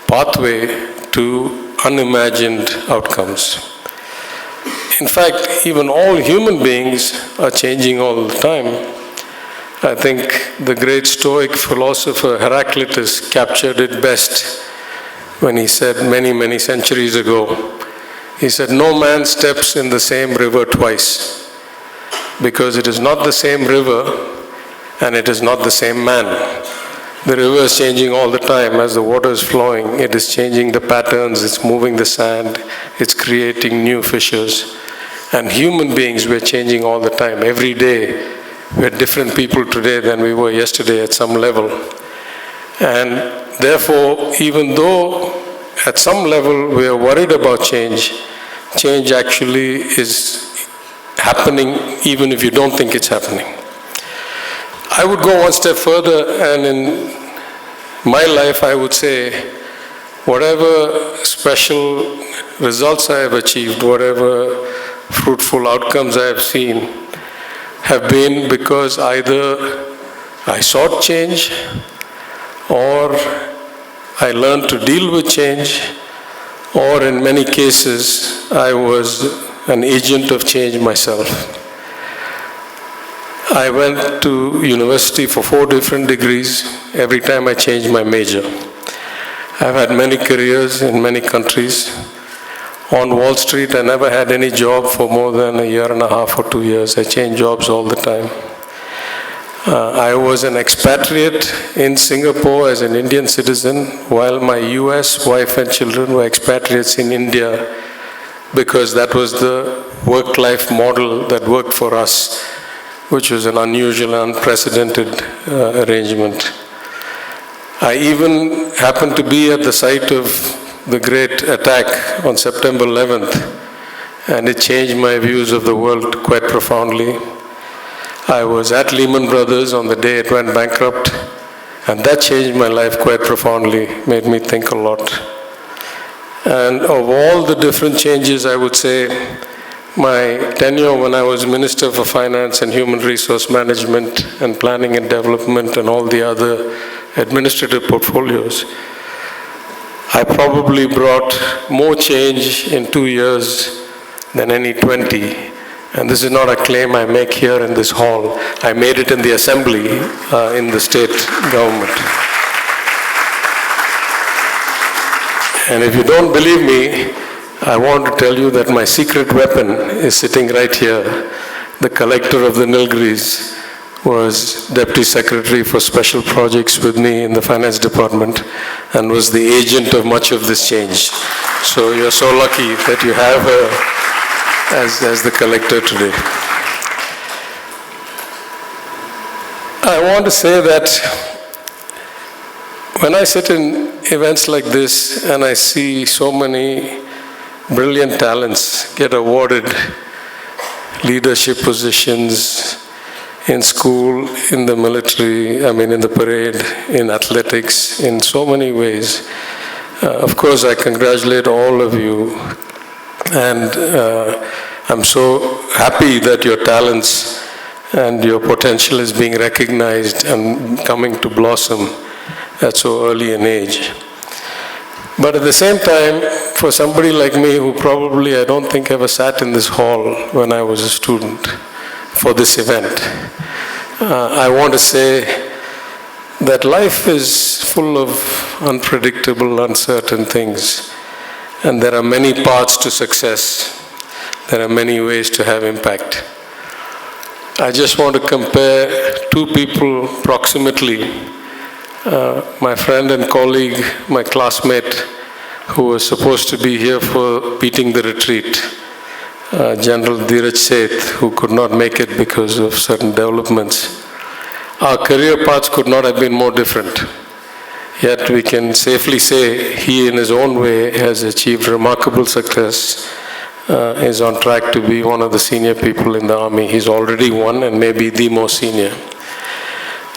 pathway to unimagined outcomes. In fact, even all human beings are changing all the time. I think the great Stoic philosopher Heraclitus captured it best when he said many, many centuries ago, he said, "No man steps in the same river twice, because it is not the same river and it is not the same man." The river is changing all the time. As the water is flowing, it is changing the patterns, it's moving the sand, it's creating new fissures. And human beings, we're changing all the time. Every day We're different people today than we were yesterday at some level. And therefore, even though at some level we are worried about change, change actually is happening even if you don't think it's happening. I would go one step further, and in my life I would say whatever special results I have achieved, whatever fruitful outcomes I have seen, have been because either I sought change or I learned to deal with change, or in many cases I was an agent of change myself. I went to university for 4 different degrees every time I changed my major. I've had many careers in many countries. On Wall Street, I never had any job for more than a year and a half or 2 years. I changed jobs all the time. I was an expatriate in Singapore as an Indian citizen, while my US wife and children were expatriates in India, because that was the work-life model that worked for us, which was an unusual and unprecedented arrangement. I even happened to be at the site of the great attack on September 11th, and it changed my views of the world quite profoundly. I was at Lehman Brothers on the day it went bankrupt, and that changed my life quite profoundly, made me think a lot. And of all the different changes, I would say my tenure when I was Minister for Finance and Human Resource Management and Planning and Development and all the other administrative portfolios, I probably brought more change in 2 years than any 20. And this is not a claim I make here in this hall. I made it in the assembly in the state government. And if you don't believe me, I want to tell you that my secret weapon is sitting right here. The collector of the Nilgiris was Deputy Secretary for Special Projects with me in the Finance Department and was the agent of much of this change. So you're so lucky that you have her as the collector today. I want to say that when I sit in events like this and I see so many brilliant talents get awarded leadership positions in school, in the military, in the parade, in athletics, in so many ways, of course I congratulate all of you. And I'm so happy that your talents and your potential is being recognized and coming to blossom at so early an age. But at the same time, for somebody like me who probably I don't think ever sat in this hall when I was a student for this event, I want to say that life is full of unpredictable, uncertain things. And there are many paths to success. There are many ways to have impact. I just want to compare 2 people proximately. My friend and colleague, my classmate, who was supposed to be here for beating the retreat, General Dheeraj Seth, who could not make it because of certain developments. Our career paths could not have been more different. Yet we can safely say he in his own way has achieved remarkable success, is on track to be one of the senior people in the army. He's already one and maybe the most senior.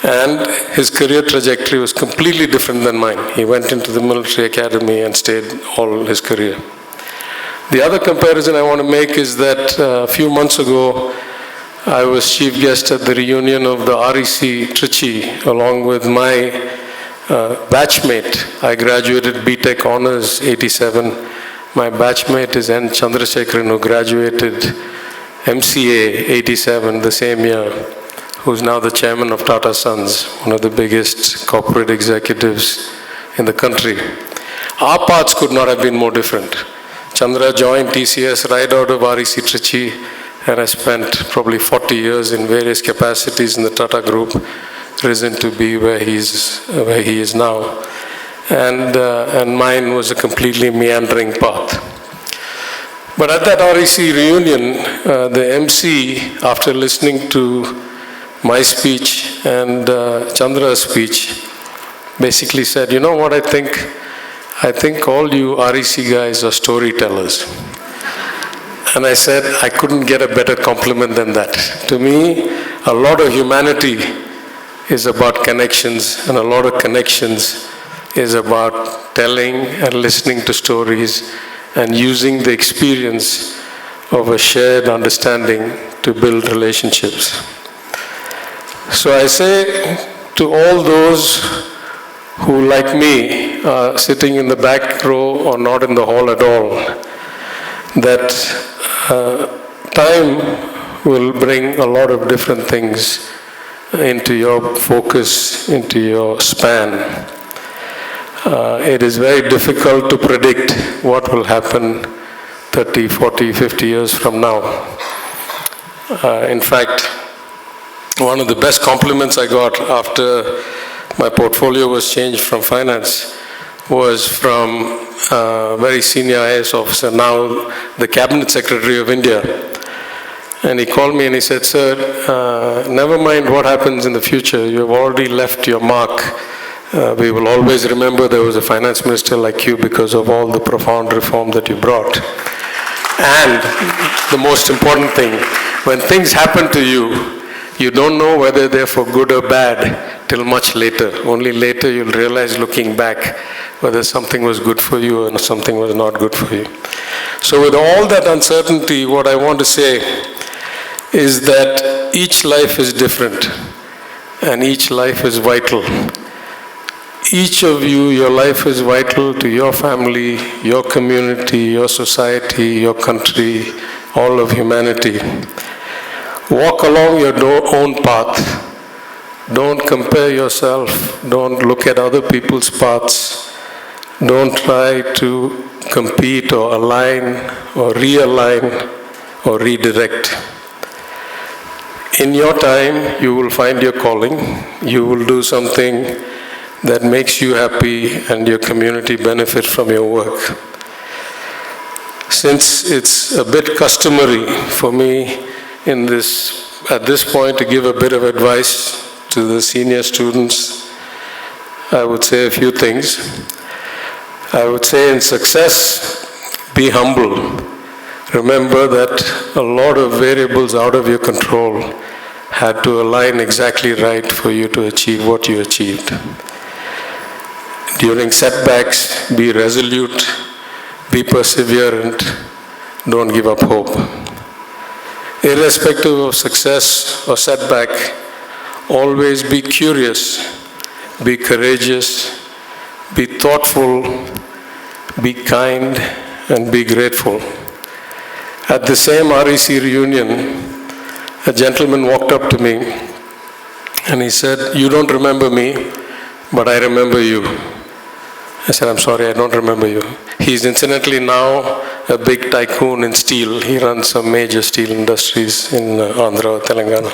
And his career trajectory was completely different than mine. He went into the military academy and stayed all his career. The other comparison I want to make is that a few months ago, I was chief guest at the reunion of the REC Trichy along with my batchmate. I graduated BTech Honors 87. My batchmate is N. Chandrasekharan, who graduated MCA 87 the same year, who's now the chairman of Tata Sons, one of the biggest corporate executives in the country. Our paths could not have been more different. Chandra joined TCS right out of REC Trichy, and I spent probably 40 years in various capacities in the Tata Group, risen to be where he is now. And mine was a completely meandering path. But at that REC reunion, the MC, after listening to my speech and Chandra's speech basically said, you know what I think? I think all you REC guys are storytellers. And I said, I couldn't get a better compliment than that. To me, a lot of humanity is about connections, and a lot of connections is about telling and listening to stories and using the experience of a shared understanding to build relationships. So I say to all those who, like me, are sitting in the back row or not in the hall at all, that time will bring a lot of different things into your focus, into your span. It is very difficult to predict what will happen 30, 40, 50 years from now. In fact, one of the best compliments I got after my portfolio was changed from finance was from a very senior IAS officer, now the Cabinet Secretary of India. And he called me and he said, sir, never mind what happens in the future, you have already left your mark. We will always remember there was a finance minister like you because of all the profound reform that you brought. And the most important thing, when things happen to you, you don't know whether they're for good or bad till much later. Only later you'll realize, looking back, whether something was good for you or something was not good for you. So with all that uncertainty, what I want to say is that each life is different and each life is vital. Each of you, your life is vital to your family, your community, your society, your country, all of humanity. Walk along your own path. Don't compare yourself. Don't look at other people's paths. Don't try to compete or align or realign or redirect. In your time, you will find your calling. You will do something that makes you happy and your community benefit from your work. Since it's a bit customary for me at this point to give a bit of advice to the senior students, I would say a few things. I would say in success, be humble. Remember that a lot of variables out of your control had to align exactly right for you to achieve what you achieved. During setbacks, be resolute, be perseverant, don't give up hope. Irrespective of success or setback, always be curious, be courageous, be thoughtful, be kind, and be grateful. At the same REC reunion, a gentleman walked up to me and he said, "You don't remember me, but I remember you." I said, "I'm sorry, I don't remember you." He's incidentally now a big tycoon in steel. He runs some major steel industries in Andhra, Telangana.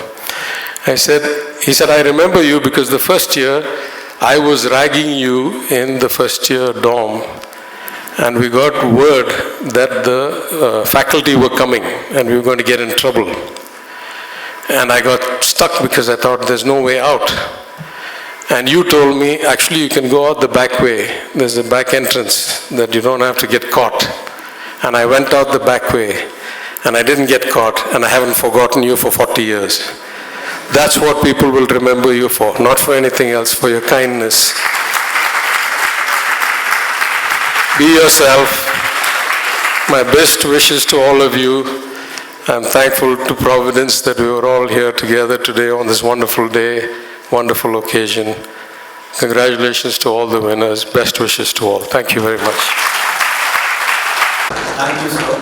He said, "I remember you because the first year I was ragging you in the first year dorm, and we got word that the faculty were coming and we were going to get in trouble. And I got stuck because I thought there's no way out. And you told me, actually you can go out the back way. There's a back entrance that you don't have to get caught." And I went out the back way and I didn't get caught, and I haven't forgotten you for 40 years. That's what people will remember you for, not for anything else, for your kindness. Be yourself. My best wishes to all of you. I'm thankful to Providence that we were all here together today on this wonderful day, wonderful occasion. Congratulations to all the winners. Best wishes to all. Thank you very much. Thank you, sir.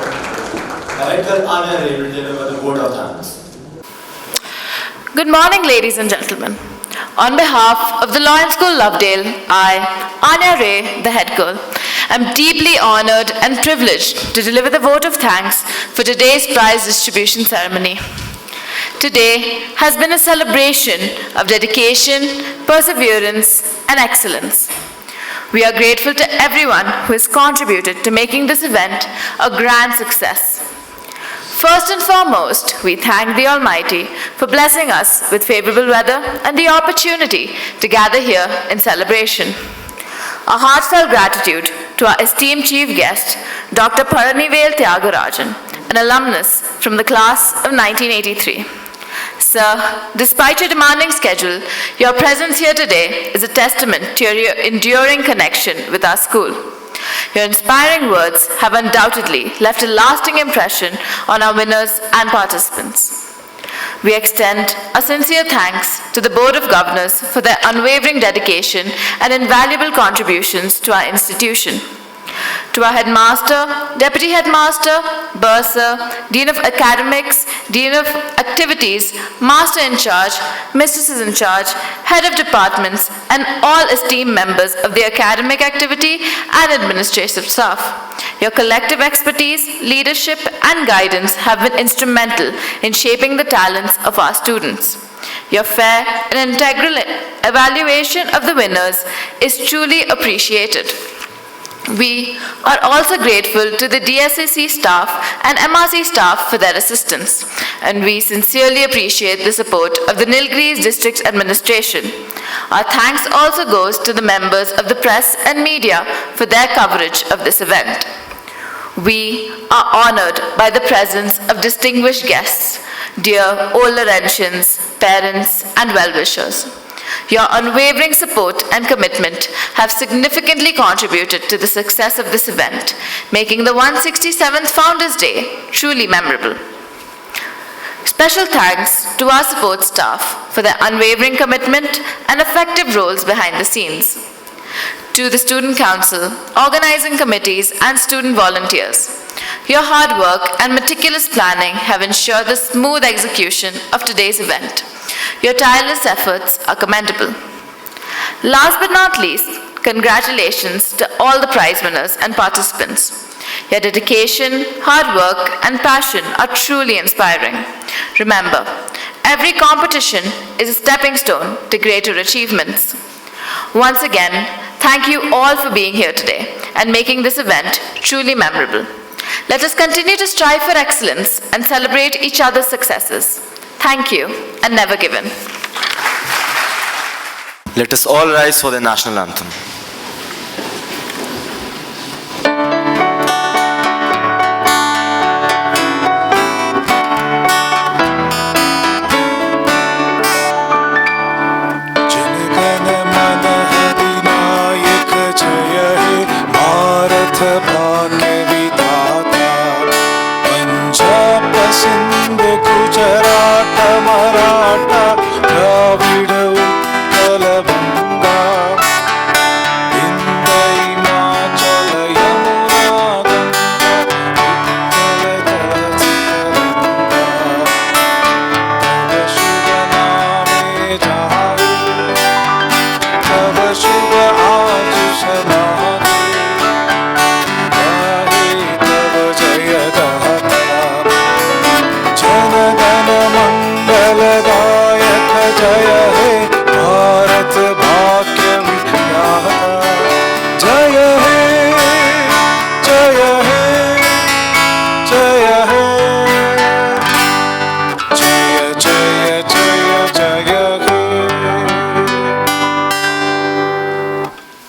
Director Anya Ray will deliver the vote of thanks. Good morning, ladies and gentlemen. On behalf of the Lawrence School Lovedale, I, Anya Ray, the head girl, am deeply honored and privileged to deliver the vote of thanks for today's prize distribution ceremony. Today has been a celebration of dedication, perseverance, and excellence. We are grateful to everyone who has contributed to making this event a grand success. First and foremost, we thank the Almighty for blessing us with favorable weather and the opportunity to gather here in celebration. A heartfelt gratitude to our esteemed chief guest, Dr. Palanivel Thiaga Rajan, an alumnus from the class of 1983. Sir, despite your demanding schedule, your presence here today is a testament to your enduring connection with our school. Your inspiring words have undoubtedly left a lasting impression on our winners and participants. We extend our sincere thanks to the Board of Governors for their unwavering dedication and invaluable contributions to our institution. To our Headmaster, Deputy Headmaster, Bursar, Dean of Academics, Dean of Activities, Master in Charge, Mistresses in Charge, Head of Departments, and all esteemed members of the academic activity and administrative staff. Your collective expertise, leadership, and guidance have been instrumental in shaping the talents of our students. Your fair and integral evaluation of the winners is truly appreciated. We are also grateful to the DSAC staff and MRC staff for their assistance, and we sincerely appreciate the support of the Nilgiris District Administration. Our thanks also goes to the members of the press and media for their coverage of this event. We are honored by the presence of distinguished guests, dear old Laurentians, parents, and well-wishers. Your unwavering support and commitment have significantly contributed to the success of this event, making the 167th Founders Day truly memorable. Special thanks to our support staff for their unwavering commitment and effective roles behind the scenes. To the Student Council, organizing committees, and student volunteers. Your hard work and meticulous planning have ensured the smooth execution of today's event. Your tireless efforts are commendable. Last but not least, congratulations to all the prize winners and participants. Your dedication, hard work, and passion are truly inspiring. Remember, every competition is a stepping stone to greater achievements. Once again, thank you all for being here today and making this event truly memorable. Let us continue to strive for excellence and celebrate each other's successes. Thank you, and never give in. Let us all rise for the national anthem. जय हे भारत भाग्य विधाता जय